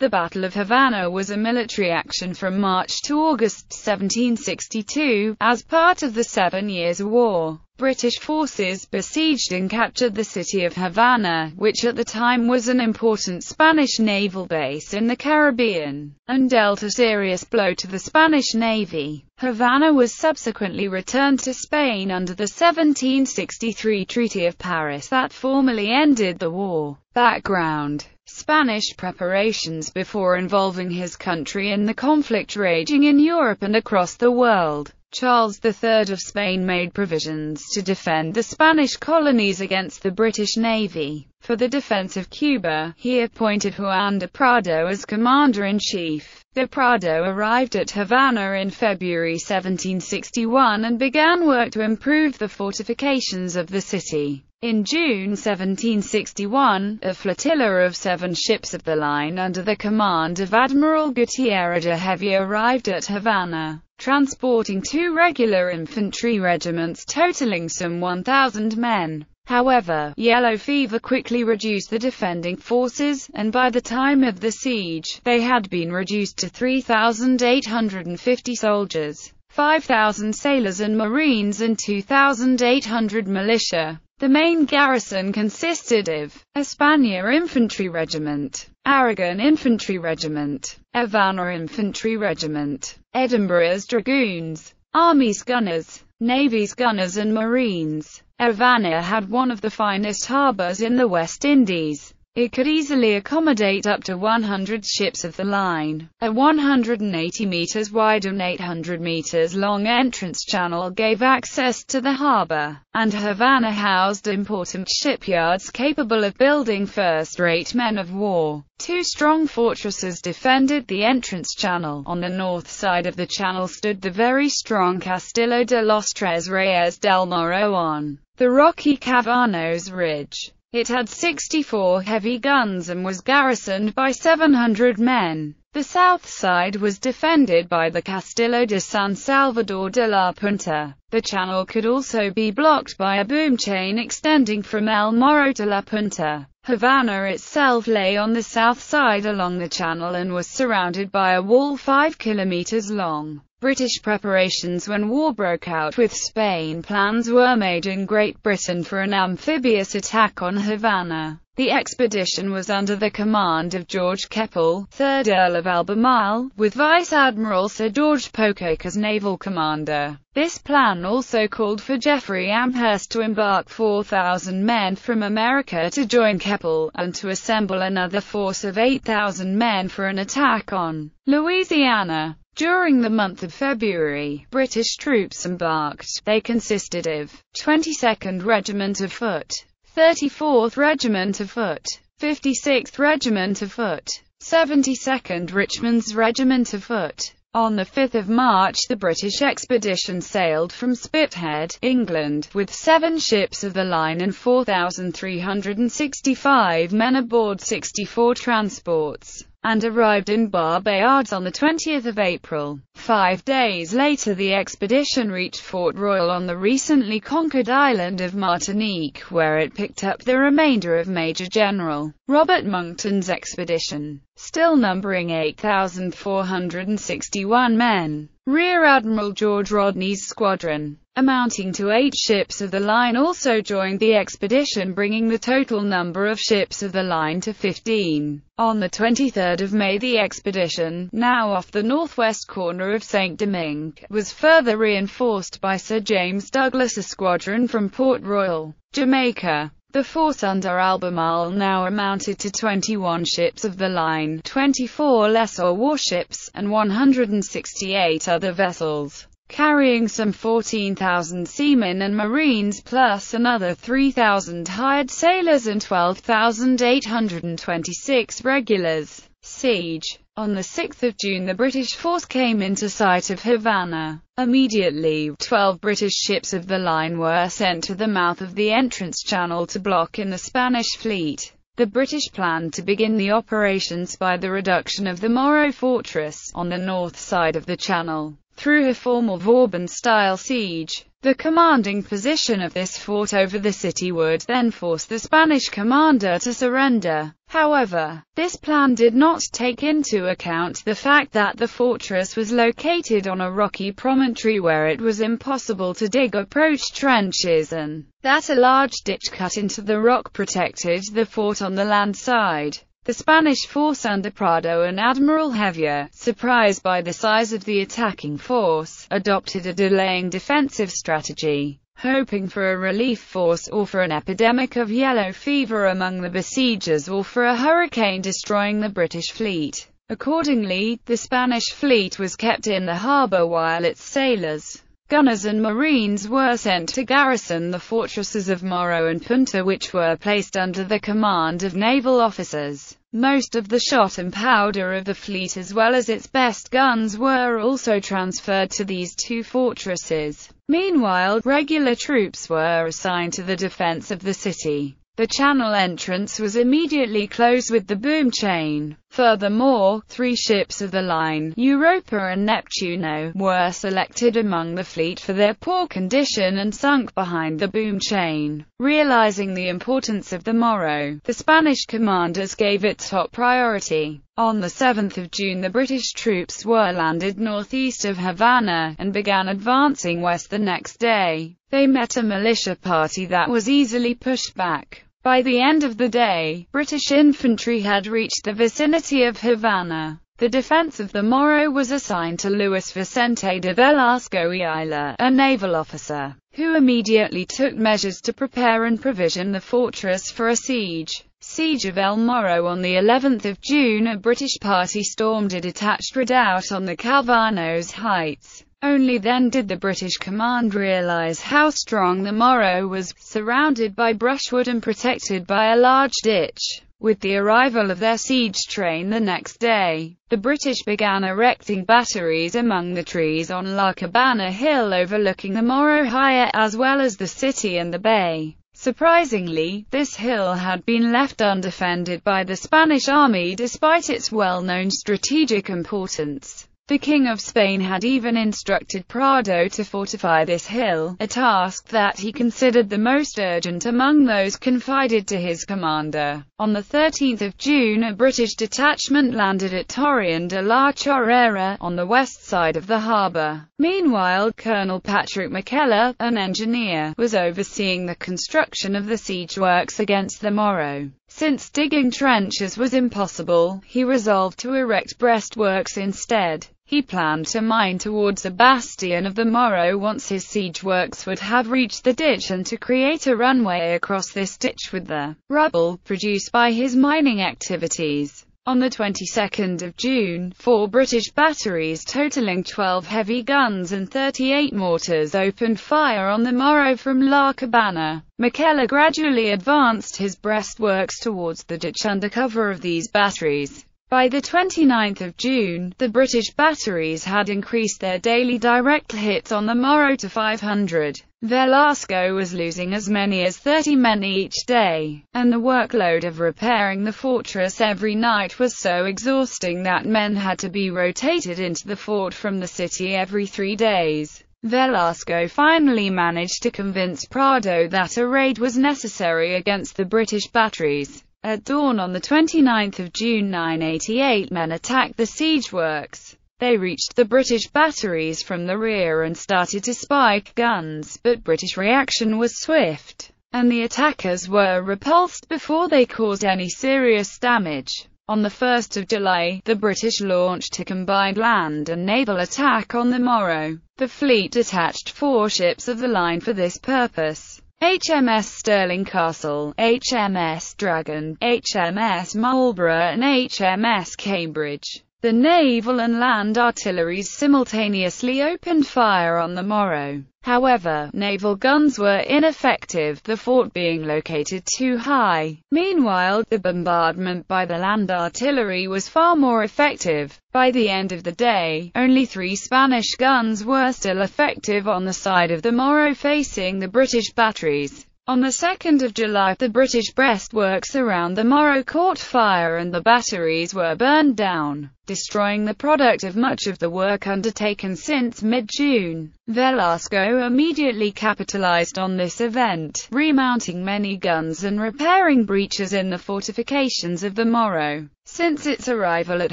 The Battle of Havana was a military action from March to August 1762, as part of the 7 Years' War. British forces besieged and captured the city of Havana, which at the time was an important Spanish naval base in the Caribbean, and dealt a serious blow to the Spanish Navy. Havana was subsequently returned to Spain under the 1763 Treaty of Paris that formally ended the war. Background: Spanish preparations before involving his country in the conflict raging in Europe and across the world. Charles III of Spain made provisions to defend the Spanish colonies against the British Navy. For the defense of Cuba, he appointed Juan de Prado as commander-in-chief. De Prado arrived at Havana in February 1761 and began work to improve the fortifications of the city. In June 1761, a flotilla of 7 ships of the line under the command of Admiral Gutierrez de Heavy arrived at Havana, transporting 2 regular infantry regiments totaling some 1,000 men. However, yellow fever quickly reduced the defending forces, and by the time of the siege, they had been reduced to 3,850 soldiers, 5,000 sailors and marines and 2,800 militia. The main garrison consisted of España Infantry Regiment, Aragon Infantry Regiment, Havana Infantry Regiment, Edinburgh's Dragoons, Army's gunners, Navy's gunners and Marines. Havana had one of the finest harbours in the West Indies. It could easily accommodate up to 100 ships of the line. A 180 meters wide and 800 meters long entrance channel gave access to the harbor, and Havana housed important shipyards capable of building first-rate men of war. 2 strong fortresses defended the entrance channel. On the north side of the channel stood the very strong Castillo de los Tres Reyes del Morrow on the rocky Cavanos Ridge. It had 64 heavy guns and was garrisoned by 700 men. The south side was defended by the Castillo de San Salvador de la Punta. The channel could also be blocked by a boom chain extending from El Morro to La Punta. Havana itself lay on the south side along the channel and was surrounded by a wall 5 kilometers long. British preparations when war broke out with Spain. Plans were made in Great Britain for an amphibious attack on Havana. The expedition was under the command of George Keppel, 3rd Earl of Albemarle, with Vice Admiral Sir George Pocock as naval commander. This plan also called for Jeffrey Amherst to embark 4,000 men from America to join Keppel, and to assemble another force of 8,000 men for an attack on Louisiana. During the month of February, British troops embarked. They consisted of 22nd Regiment of Foot, 34th Regiment of Foot, 56th Regiment of Foot, 72nd Richmond's Regiment of Foot. On the 5th of March the British expedition sailed from Spithead, England, with 7 ships of the line and 4,365 men aboard 64 transports, and arrived in Barbados on the 20th of April. 5 days later the expedition reached Fort Royal on the recently conquered island of Martinique, where it picked up the remainder of Major General Robert Monckton's expedition, still numbering 8,461 men. Rear Admiral George Rodney's squadron, amounting to 8 ships of the line, also joined the expedition, bringing the total number of ships of the line to 15. On the 23rd of May the expedition, now off the northwest corner of Saint-Domingue, was further reinforced by Sir James Douglas' squadron from Port Royal, Jamaica. The force under Albemarle now amounted to 21 ships of the line, 24 lesser warships, and 168 other vessels, carrying some 14,000 seamen and marines plus another 3,000 hired sailors and 12,826 regulars. Siege. On the 6th of June the British force came into sight of Havana. Immediately, 12 British ships of the line were sent to the mouth of the entrance channel to block in the Spanish fleet. The British planned to begin the operations by the reduction of the Morrow fortress, on the north side of the channel. Through a formal Vauban-style siege, the commanding position of this fort over the city would then force the Spanish commander to surrender. However, this plan did not take into account the fact that the fortress was located on a rocky promontory where it was impossible to dig approach trenches, and that a large ditch cut into the rock protected the fort on the land side. The Spanish force under Prado and Admiral Hevier, surprised by the size of the attacking force, adopted a delaying defensive strategy, hoping for a relief force or for an epidemic of yellow fever among the besiegers or for a hurricane destroying the British fleet. Accordingly, the Spanish fleet was kept in the harbour while its sailors, gunners and marines were sent to garrison the fortresses of Morrow and Punta, which were placed under the command of naval officers. Most of the shot and powder of the fleet as well as its best guns were also transferred to these two fortresses. Meanwhile, regular troops were assigned to the defense of the city. The channel entrance was immediately closed with the boom chain. Furthermore, 3 ships of the line, Europa and Neptuno, were selected among the fleet for their poor condition and sunk behind the boom chain. Realizing the importance of the Morrow, the Spanish commanders gave it top priority. On the 7th of June the British troops were landed northeast of Havana, and began advancing west the next day. They met a militia party that was easily pushed back. By the end of the day, British infantry had reached the vicinity of Havana. The defense of the Morrow was assigned to Luis Vicente de Velasco Ayala, a naval officer, who immediately took measures to prepare and provision the fortress for a siege. Siege of El Morro. On the 11th of June, a British party stormed a detached redoubt on the Calvados Heights. Only then did the British command realize how strong the Morrow was, surrounded by brushwood and protected by a large ditch. With the arrival of their siege train the next day, the British began erecting batteries among the trees on La Cabana Hill overlooking the Morro higher as well as the city and the bay. Surprisingly, this hill had been left undefended by the Spanish army despite its well-known strategic importance. The King of Spain had even instructed Prado to fortify this hill, a task that he considered the most urgent among those confided to his commander. On the 13th of June, a British detachment landed at Torreon de la Chorrera, on the west side of the harbour. Meanwhile, Colonel Patrick McKellar, an engineer, was overseeing the construction of the siege works against the Morrow. Since digging trenches was impossible, he resolved to erect breastworks instead. He planned to mine towards a bastion of the Morrow once his siege works would have reached the ditch, and to create a runway across this ditch with the rubble produced by his mining activities. On the 22nd of June, 4 British batteries totaling 12 heavy guns and 38 mortars opened fire on the Morrow from La Cabana. McKellar gradually advanced his breastworks towards the ditch under cover of these batteries. By the 29th of June, the British batteries had increased their daily direct hits on the Morrow to 500. Velasco was losing as many as 30 men each day, and the workload of repairing the fortress every night was so exhausting that men had to be rotated into the fort from the city every 3 days. Velasco finally managed to convince Prado that a raid was necessary against the British batteries. At dawn on the 29th of June 988 men attacked the siege works. They reached the British batteries from the rear and started to spike guns, but British reaction was swift, and the attackers were repulsed before they caused any serious damage. On the 1st of July, the British launched a combined land and naval attack on the Morrow. The fleet detached 4 ships of the line for this purpose. HMS Stirling Castle, HMS Dragon, HMS Marlborough and HMS Cambridge. The naval and land artilleries simultaneously opened fire on the Morrow. However, naval guns were ineffective, the fort being located too high. Meanwhile, the bombardment by the land artillery was far more effective. By the end of the day, only 3 Spanish guns were still effective on the side of the Morrow facing the British batteries. On the 2nd of July, the British breastworks around the Morrow caught fire and the batteries were burned down, destroying the product of much of the work undertaken since mid-June. Velasco immediately capitalized on this event, remounting many guns and repairing breaches in the fortifications of the Morrow. Since its arrival at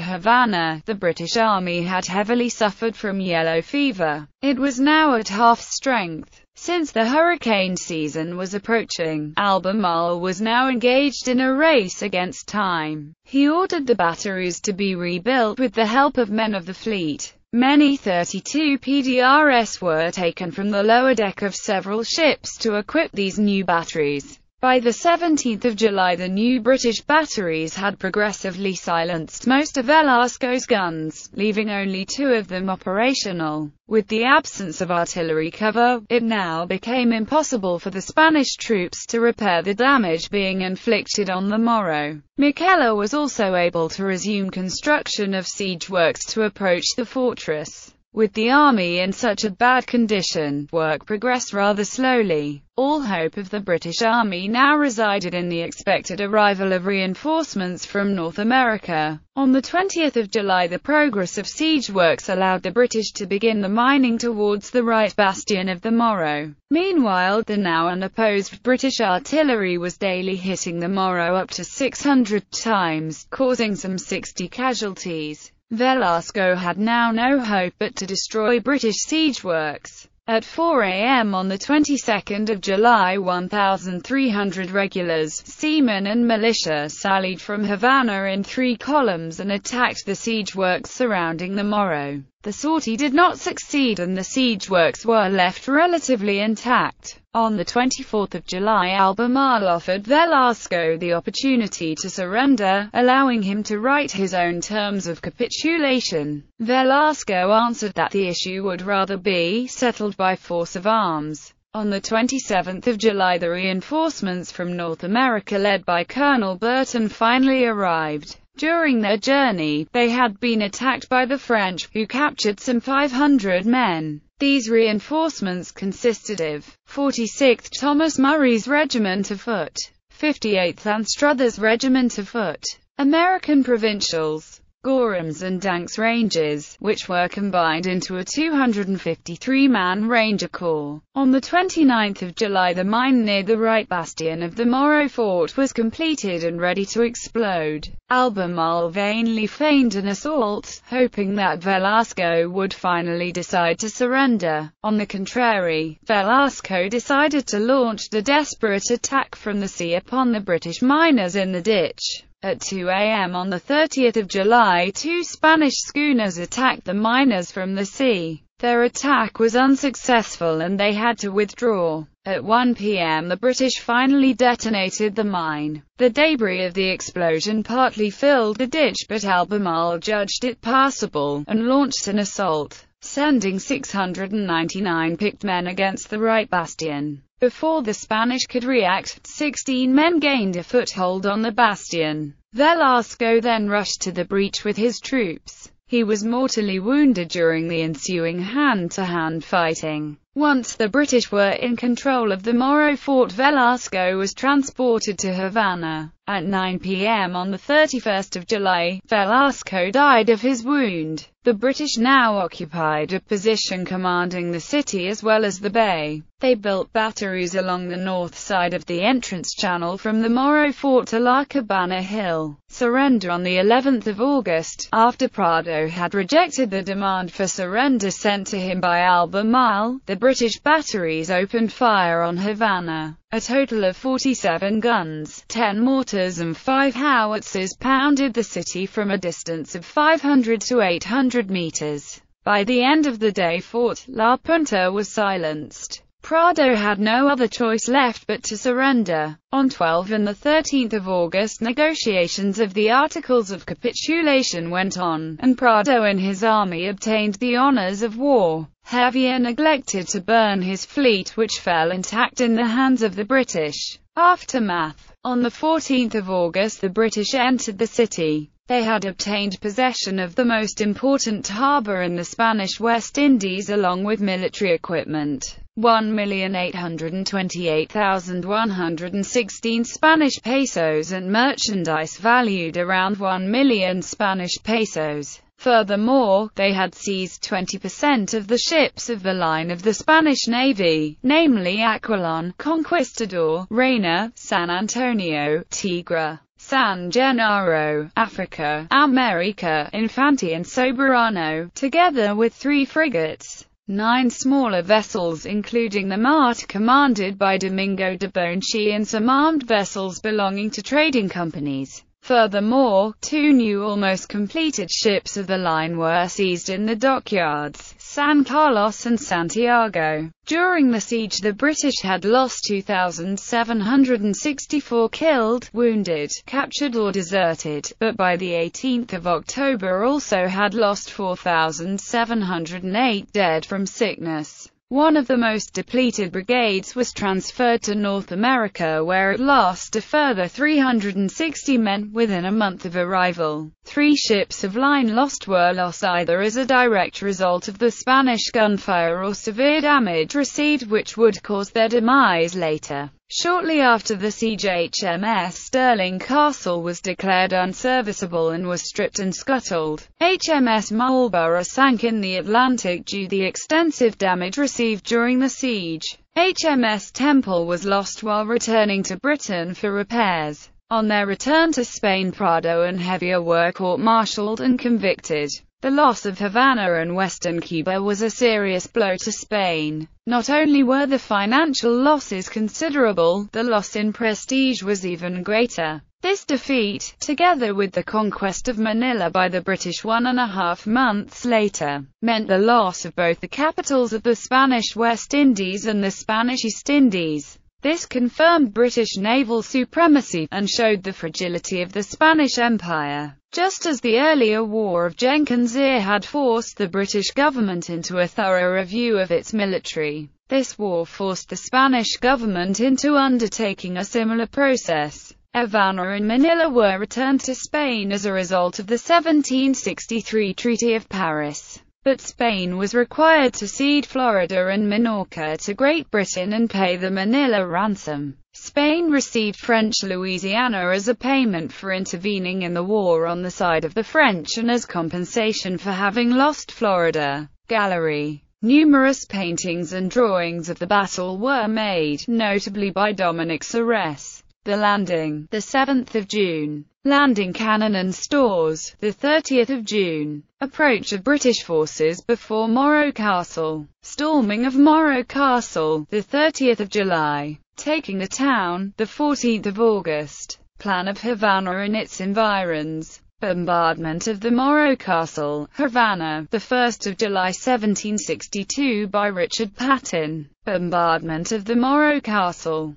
Havana, the British Army had heavily suffered from yellow fever. It was now at half strength. Since the hurricane season was approaching, Albemarle was now engaged in a race against time. He ordered the batteries to be rebuilt with the help of men of the fleet. Many 32 PDRs were taken from the lower deck of several ships to equip these new batteries. By the 17th of July, the new British batteries had progressively silenced most of Velasco's guns, leaving only 2 of them operational. With the absence of artillery cover, it now became impossible for the Spanish troops to repair the damage being inflicted on the Morrow. Miquela was also able to resume construction of siege works to approach the fortress. With the army in such a bad condition, work progressed rather slowly. All hope of the British Army now resided in the expected arrival of reinforcements from North America. On the 20th of July, the progress of siege works allowed the British to begin the mining towards the right bastion of the Morrow. Meanwhile, the now unopposed British artillery was daily hitting the Morrow up to 600 times, causing some 60 casualties. Velasco had now no hope but to destroy British siege works. At 4 a.m. on the 22nd of July, 1,300 regulars, seamen and militia sallied from Havana in 3 columns and attacked the siege works surrounding the Morrow. The sortie did not succeed and the siege works were left relatively intact. On the 24th of July, Albemarle offered Velasco the opportunity to surrender, allowing him to write his own terms of capitulation. Velasco answered that the issue would rather be settled by force of arms. On the 27th of July, the reinforcements from North America led by Colonel Burton finally arrived. During their journey, they had been attacked by the French, who captured some 500 men. These reinforcements consisted of 46th Thomas Murray's Regiment of Foot, 58th Anstruther's Regiment of Foot, American Provincials, Gorham's and Danks Rangers, which were combined into a 253-man Ranger Corps. On the 29th of July, the mine near the right bastion of the Morrow fort was completed and ready to explode. Albemarle vainly feigned an assault, hoping that Velasco would finally decide to surrender. On the contrary, Velasco decided to launch the desperate attack from the sea upon the British miners in the ditch. At 2 a.m. on the 30th of July, 2 Spanish schooners attacked the miners from the sea. Their attack was unsuccessful and they had to withdraw. At 1 p.m. the British finally detonated the mine. The debris of the explosion partly filled the ditch, but Albemarle judged it passable, and launched an assault, sending 699 picked men against the right bastion. Before the Spanish could react, 16 men gained a foothold on the bastion. Velasco then rushed to the breach with his troops. He was mortally wounded during the ensuing hand-to-hand fighting. Once the British were in control of the Morrow fort, Velasco was transported to Havana. At 9 p.m. on the 31st of July, Velasco died of his wound. The British now occupied a position commanding the city as well as the bay. They built batteries along the north side of the entrance channel from the Morrow fort to La Cabana Hill. Surrender on the 11th of August, after Prado had rejected the demand for surrender sent to him by Albemarle, the British batteries opened fire on Havana. A total of 47 guns, 10 mortars and 5 howitzers pounded the city from a distance of 500 to 800 meters. By the end of the day, Fort La Punta was silenced. Prado had no other choice left but to surrender. On 12 and 13 August, negotiations of the Articles of Capitulation went on, and Prado and his army obtained the honors of war. Javier neglected to burn his fleet, which fell intact in the hands of the British. Aftermath. On 14 August, the British entered the city. They had obtained possession of the most important harbour in the Spanish West Indies along with military equipment. 1,828,116 Spanish pesos and merchandise valued around 1 million Spanish pesos. Furthermore, they had seized 20% of the ships of the line of the Spanish Navy, namely Aquilon, Conquistador, Reina, San Antonio, Tigre, San Gennaro, Africa, America, Infante and Soberano, together with 3 frigates. 9 smaller vessels including the Marte commanded by Domingo de Bonchi and some armed vessels belonging to trading companies. Furthermore, 2 new almost completed ships of the line were seized in the dockyards, San Carlos and Santiago. During the siege the British had lost 2,764 killed, wounded, captured or deserted, but by the 18th of October also had lost 4,708 dead from sickness. One of the most depleted brigades was transferred to North America where it lost a further 360 men within a month of arrival. 3 ships of line were lost either as a direct result of the Spanish gunfire or severe damage received which would cause their demise later. Shortly after the siege HMS Stirling Castle was declared unserviceable and was stripped and scuttled. HMS Marlborough sank in the Atlantic due to the extensive damage received during the siege. HMS Temple was lost while returning to Britain for repairs. On their return to Spain Prado and Heavier were court-martialed and convicted. The loss of Havana and western Cuba was a serious blow to Spain. Not only were the financial losses considerable, the loss in prestige was even greater. This defeat, together with the conquest of Manila by the British 1.5 months later, meant the loss of both the capitals of the Spanish West Indies and the Spanish East Indies. This confirmed British naval supremacy, and showed the fragility of the Spanish Empire. Just as the earlier War of Jenkins' Ear had forced the British government into a thorough review of its military, this war forced the Spanish government into undertaking a similar process. Havana and Manila were returned to Spain as a result of the 1763 Treaty of Paris. But Spain was required to cede Florida and Minorca to Great Britain and pay the Manila ransom. Spain received French Louisiana as a payment for intervening in the war on the side of the French and as compensation for having lost Florida. Gallery. Numerous paintings and drawings of the battle were made, notably by Dominic Serres. The landing, the 7th of June. Landing cannon and stores, the 30th of June. Approach of British forces before Morrow Castle. Storming of Morrow Castle, the 30th of July. Taking the town, the 14th of August. Plan of Havana and its environs. Bombardment of the Morrow Castle, Havana, the 1st of July 1762 by Richard Patton. Bombardment of the Morrow Castle.